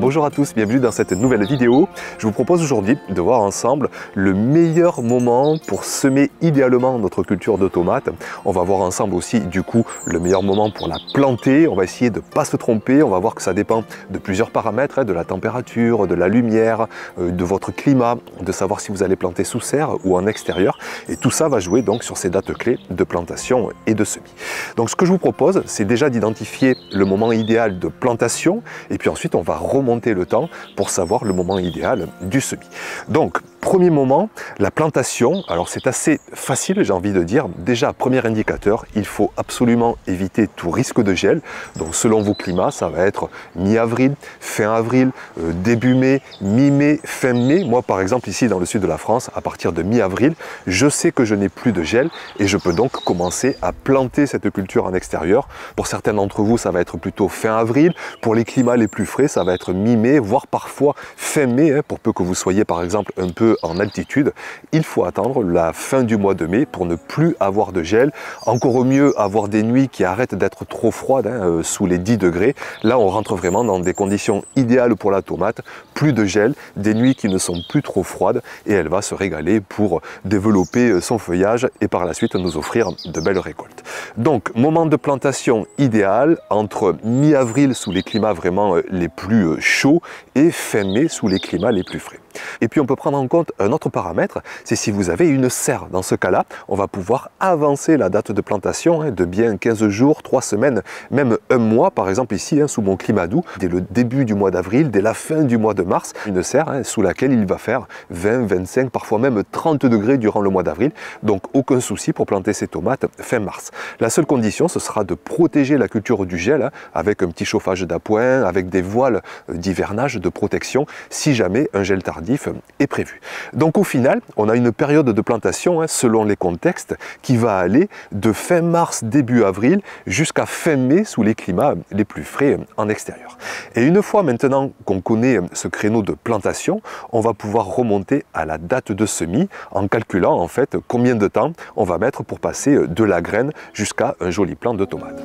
Bonjour à tous, bienvenue dans cette nouvelle vidéo. Je vous propose aujourd'hui de voir ensemble le meilleur moment pour semer idéalement notre culture de tomates. On va voir ensemble aussi du coup le meilleur moment pour la planter. On va essayer de ne pas se tromper, on va voir que ça dépend de plusieurs paramètres, de la température, de la lumière, de votre climat, de savoir si vous allez planter sous serre ou en extérieur. Et tout ça va jouer donc sur ces dates clés de plantation et de semis. Donc ce que je vous propose, c'est déjà d'identifier le moment idéal de plantation et puis ensuite on va remonter le temps pour savoir le moment idéal du semis. Donc premier moment, la plantation. Alors c'est assez facile, j'ai envie de dire. Déjà, premier indicateur, il faut absolument éviter tout risque de gel. Donc selon vos climats, ça va être mi-avril, fin avril, début mai, mi-mai, fin mai. Moi par exemple ici dans le sud de la France, à partir de mi-avril, je sais que je n'ai plus de gel et je peux donc commencer à planter cette culture en extérieur. Pour certains d'entre vous, ça va être plutôt fin avril. Pour les climats les plus frais, ça va être mi-mai, voire parfois fin mai, pour peu que vous soyez par exemple un peu en altitude. Il faut attendre la fin du mois de mai pour ne plus avoir de gel. Encore mieux, avoir des nuits qui arrêtent d'être trop froides, sous les 10 degrés. Là, on rentre vraiment dans des conditions idéales pour la tomate. Plus de gel, des nuits qui ne sont plus trop froides et elle va se régaler pour développer son feuillage et par la suite nous offrir de belles récoltes. Donc, moment de plantation idéal entre mi-avril sous les climats vraiment les plus chauds et fin mai sous les climats les plus frais. Et puis on peut prendre en compte un autre paramètre, c'est si vous avez une serre. Dans ce cas-là, on va pouvoir avancer la date de plantation de bien 15 jours, 3 semaines, même un mois. Par exemple ici, sous mon climat doux, dès le début du mois d'avril, dès la fin du mois de mars, une serre sous laquelle il va faire 20, 25, parfois même 30 degrés durant le mois d'avril. Donc aucun souci pour planter ces tomates fin mars. La seule condition, ce sera de protéger la culture du gel avec un petit chauffage d'appoint, avec des voiles d'hivernage, de protection, si jamais un gel tardif est prévu. Donc au final, on a une période de plantation selon les contextes qui va aller de fin mars, début avril jusqu'à fin mai sous les climats les plus frais en extérieur. Et une fois maintenant qu'on connaît ce créneau de plantation, on va pouvoir remonter à la date de semis en calculant en fait combien de temps on va mettre pour passer de la graine jusqu'à un joli plant de tomates.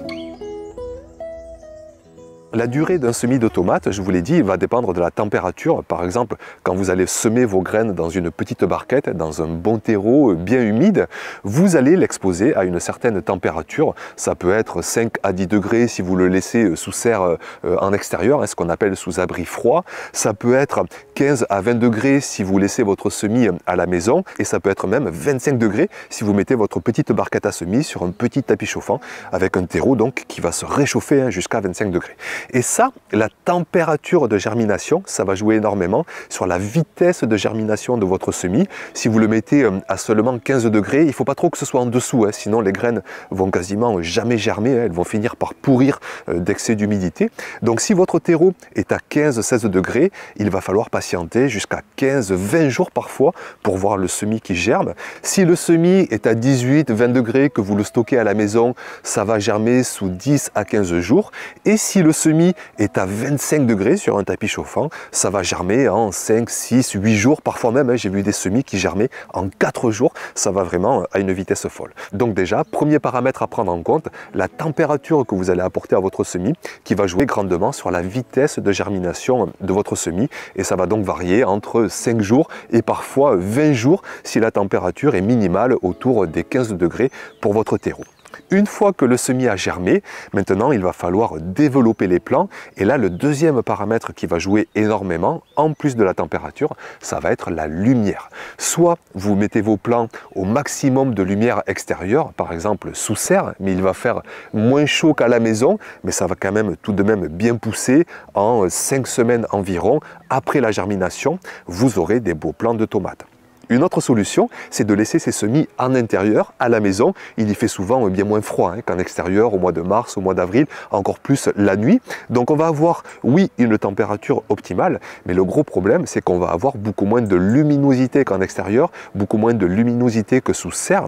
La durée d'un semis de tomates, je vous l'ai dit, va dépendre de la température. Par exemple, quand vous allez semer vos graines dans une petite barquette, dans un bon terreau bien humide, vous allez l'exposer à une certaine température. Ça peut être 5 à 10 degrés si vous le laissez sous serre en extérieur, ce qu'on appelle sous abri froid. Ça peut être 15 à 20 degrés si vous laissez votre semis à la maison. Et ça peut être même 25 degrés si vous mettez votre petite barquette à semis sur un petit tapis chauffant avec un terreau donc qui va se réchauffer jusqu'à 25 degrés. Et ça, la température de germination, ça va jouer énormément sur la vitesse de germination de votre semis. Si vous le mettez à seulement 15 degrés, il ne faut pas trop que ce soit en dessous, sinon les graines vont quasiment jamais germer, elles vont finir par pourrir d'excès d'humidité. Donc si votre terreau est à 15-16 degrés, il va falloir patienter jusqu'à 15-20 jours parfois pour voir le semis qui germe. Si le semis est à 18-20 degrés, que vous le stockez à la maison, ça va germer sous 10 à 15 jours. Et si le semis est à 25 degrés sur un tapis chauffant, ça va germer en 5, 6, 8 jours, parfois même, j'ai vu des semis qui germaient en 4 jours, ça va vraiment à une vitesse folle. Donc déjà, premier paramètre à prendre en compte, la température que vous allez apporter à votre semis, qui va jouer grandement sur la vitesse de germination de votre semis, et ça va donc varier entre 5 jours et parfois 20 jours si la température est minimale autour des 15 degrés pour votre terreau. Une fois que le semis a germé, maintenant il va falloir développer les plants et là le deuxième paramètre qui va jouer énormément en plus de la température, ça va être la lumière. Soit vous mettez vos plants au maximum de lumière extérieure, par exemple sous serre, mais il va faire moins chaud qu'à la maison, mais ça va quand même tout de même bien pousser. En 5 semaines environ, après la germination, vous aurez des beaux plants de tomates. Une autre solution, c'est de laisser ces semis en intérieur, à la maison. Il y fait souvent bien moins froid qu'en extérieur, au mois de mars, au mois d'avril, encore plus la nuit. Donc on va avoir, oui, une température optimale, mais le gros problème, c'est qu'on va avoir beaucoup moins de luminosité qu'en extérieur, beaucoup moins de luminosité que sous serre.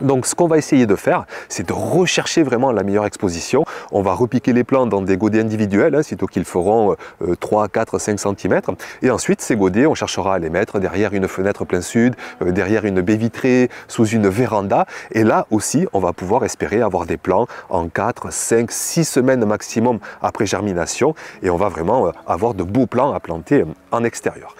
Donc ce qu'on va essayer de faire, c'est de rechercher vraiment la meilleure exposition. On va repiquer les plants dans des godets individuels, hein, sitôt qu'ils feront 3, 4, 5 cm. Et ensuite, ces godets, on cherchera à les mettre derrière une fenêtre plein sud, derrière une baie vitrée, sous une véranda. Et là aussi, on va pouvoir espérer avoir des plants en 4, 5, 6 semaines maximum après germination. Et on va vraiment avoir de beaux plants à planter en extérieur.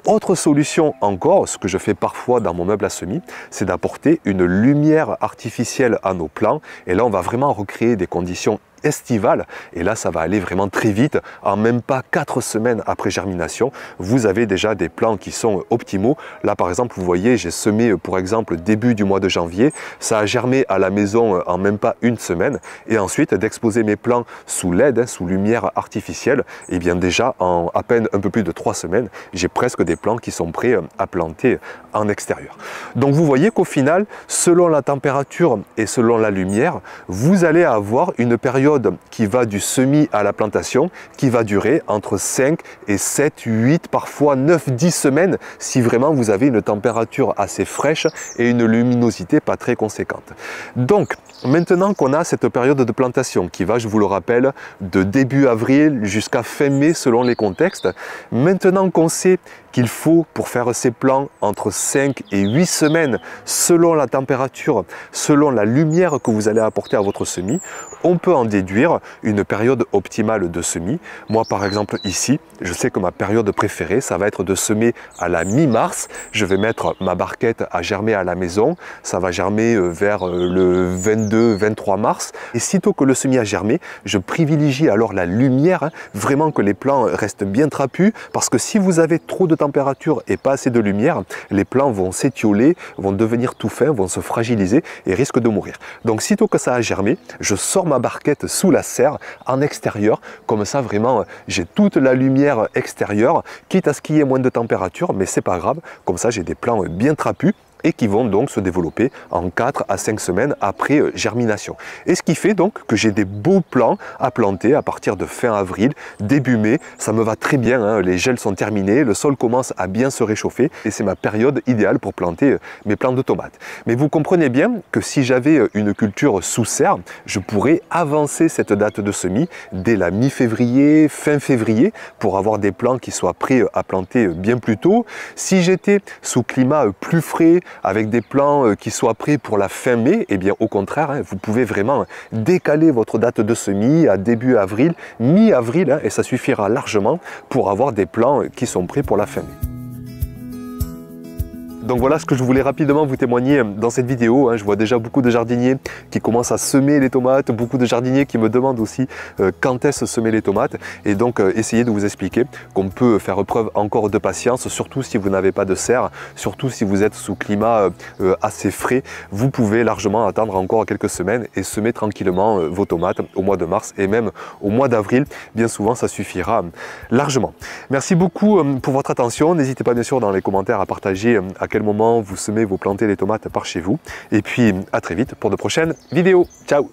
Autre solution encore, ce que je fais parfois dans mon meuble à semis, c'est d'apporter une lumière artificielle à nos plants. Et là, on va vraiment recréer des conditions estivale et là ça va aller vraiment très vite. En même pas 4 semaines après germination, vous avez déjà des plants qui sont optimaux. Là par exemple, vous voyez, j'ai semé pour exemple début du mois de janvier, ça a germé à la maison en même pas une semaine et ensuite d'exposer mes plants sous LED, sous lumière artificielle, et bien déjà en à peine un peu plus de 3 semaines, j'ai presque des plants qui sont prêts à planter en extérieur. Donc vous voyez qu'au final, selon la température et selon la lumière, vous allez avoir une période qui va du semis à la plantation, qui va durer entre 5 et 7, 8, parfois 9, 10 semaines, si vraiment vous avez une température assez fraîche et une luminosité pas très conséquente. Donc, maintenant qu'on a cette période de plantation qui va, je vous le rappelle, de début avril jusqu'à fin mai selon les contextes, maintenant qu'on sait qu'il faut pour faire ces plants entre 5 et 8 semaines selon la température, selon la lumière que vous allez apporter à votre semis, on peut en déduire une période optimale de semis. Moi par exemple ici, je sais que ma période préférée, ça va être de semer à la mi-mars. Je vais mettre ma barquette à germer à la maison, ça va germer vers le 22-23 mars. Et sitôt que le semis a germé, je privilégie alors la lumière, hein, vraiment que les plants restent bien trapus, parce que si vous avez trop de température et pas assez de lumière, les plants vont s'étioler, vont devenir tout fins, vont se fragiliser et risquent de mourir. Donc sitôt que ça a germé, je sors ma barquette sous la serre en extérieur, comme ça vraiment j'ai toute la lumière extérieure, quitte à ce qu'il y ait moins de température, mais c'est pas grave, comme ça j'ai des plants bien trapus et qui vont donc se développer en 4 à 5 semaines après germination. Et ce qui fait donc que j'ai des beaux plants à planter à partir de fin avril, début mai. Ça me va très bien, hein, les gels sont terminés, le sol commence à bien se réchauffer et c'est ma période idéale pour planter mes plants de tomates. Mais vous comprenez bien que si j'avais une culture sous serre, je pourrais avancer cette date de semis dès la mi-février, fin février, pour avoir des plants qui soient prêts à planter bien plus tôt. Si j'étais sous climat plus frais, avec des plants qui soient prêts pour la fin mai, et bien au contraire, hein, vous pouvez vraiment décaler votre date de semis à début avril, mi-avril, hein, et ça suffira largement pour avoir des plants qui sont prêts pour la fin mai. Donc voilà ce que je voulais rapidement vous témoigner dans cette vidéo. Je vois déjà beaucoup de jardiniers qui commencent à semer les tomates, beaucoup de jardiniers qui me demandent aussi quand est-ce semer les tomates. Et donc essayer de vous expliquer qu'on peut faire preuve encore de patience, surtout si vous n'avez pas de serre, surtout si vous êtes sous climat assez frais. Vous pouvez largement attendre encore quelques semaines et semer tranquillement vos tomates au mois de mars et même au mois d'avril. Bien souvent ça suffira largement. Merci beaucoup pour votre attention. N'hésitez pas bien sûr dans les commentaires à partager à quel moment vous semez, vous plantez les tomates par chez vous. Et puis à très vite pour de prochaines vidéos. Ciao!